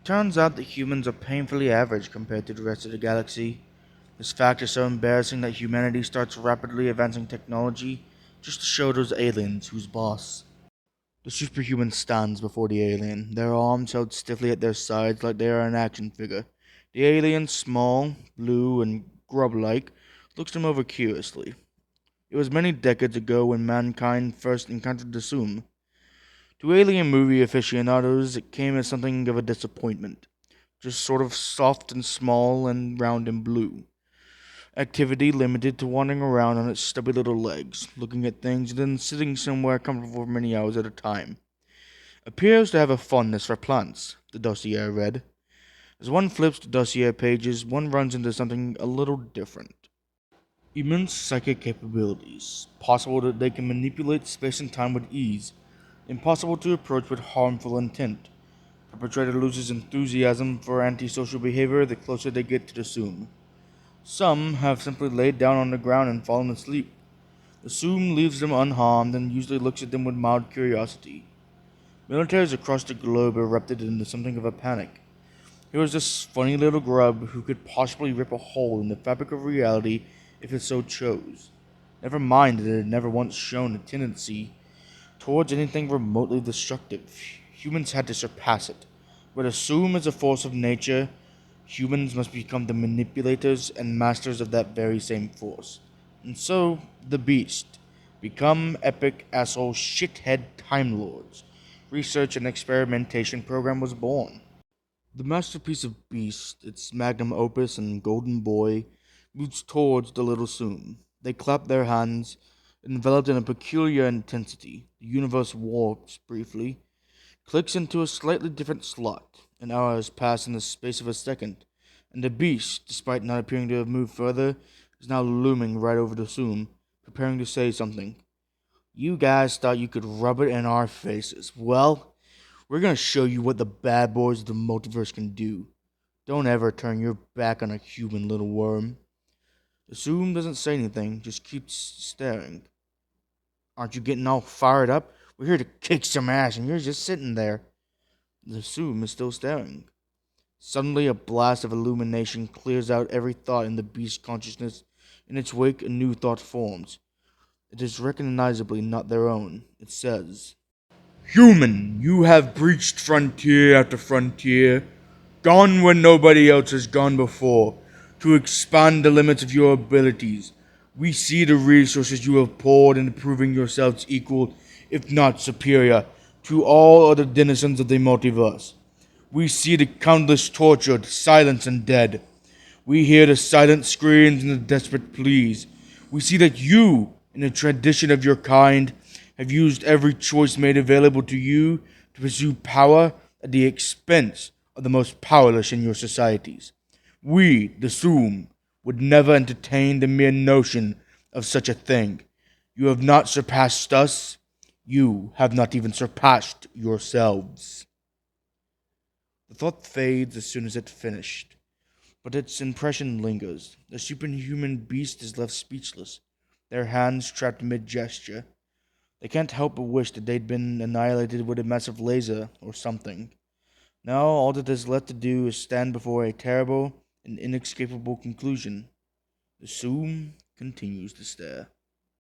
Turns out that humans are painfully average compared to the rest of the galaxy. This fact is so embarrassing that humanity starts rapidly advancing technology just to show those aliens who's boss. The superhuman stands before the alien, their arms held stiffly at their sides like they are an action figure. The alien, small, blue, and grub-like, looks them over curiously. It was many decades ago when mankind first encountered the Zoom. To alien movie aficionados, it came as something of a disappointment. Just sort of soft and small and round and blue. Activity limited to wandering around on its stubby little legs, looking at things and then sitting somewhere comfortable for many hours at a time. Appears to have a fondness for plants, the dossier read. As one flips the dossier pages, one runs into something a little different. Immense psychic capabilities. Possible that they can manipulate space and time with ease. Impossible to approach with harmful intent. Perpetrator loses enthusiasm for antisocial behavior the closer they get to the Zoom. Some have simply laid down on the ground and fallen asleep. The Zoom leaves them unharmed and usually looks at them with mild curiosity. Militaries across the globe erupted into something of a panic. Here was this funny little grub who could possibly rip a hole in the fabric of reality if it so chose. Never mind that it had never once shown a tendency towards anything remotely destructive. Humans had to surpass it. But assume as a force of nature, humans must become the manipulators and masters of that very same force. And so, the beast. Become epic asshole shithead time lords. Research and experimentation program was born. The masterpiece of Beast, its magnum opus and golden boy, moves towards the little Zoom. They clap their hands, enveloped in a peculiar intensity. The universe warps briefly, clicks into a slightly different slot. An hour has passed in the space of a second, and the beast, despite not appearing to have moved further, is now looming right over the Zoom, preparing to say something. You guys thought you could rub it in our faces. Well, we're gonna show you what the bad boys of the multiverse can do. Don't ever turn your back on a human little worm. The Zoom doesn't say anything, just keeps staring. Aren't you getting all fired up? We're here to kick some ass, and you're just sitting there. The Zoom is still staring. Suddenly, a blast of illumination clears out every thought in the beast's consciousness. In its wake, a new thought forms. It is recognizably not their own. It says, Human, you have breached frontier after frontier, gone where nobody else has gone before, to expand the limits of your abilities. We see the resources you have poured into proving yourselves equal, if not superior, to all other denizens of the multiverse. We see the countless tortured, silenced, and dead. We hear the silent screams and the desperate pleas. We see that you, in the tradition of your kind, have used every choice made available to you to pursue power at the expense of the most powerless in your societies. We, the Zoom, would never entertain the mere notion of such a thing. You have not surpassed us. You have not even surpassed yourselves. The thought fades as soon as it finished, but its impression lingers. The superhuman beast is left speechless, their hands trapped mid-gesture. They can't help but wish that they'd been annihilated with a massive laser or something. Now all that is left to do is stand before a terrible and inescapable conclusion. The Zoom continues to stare.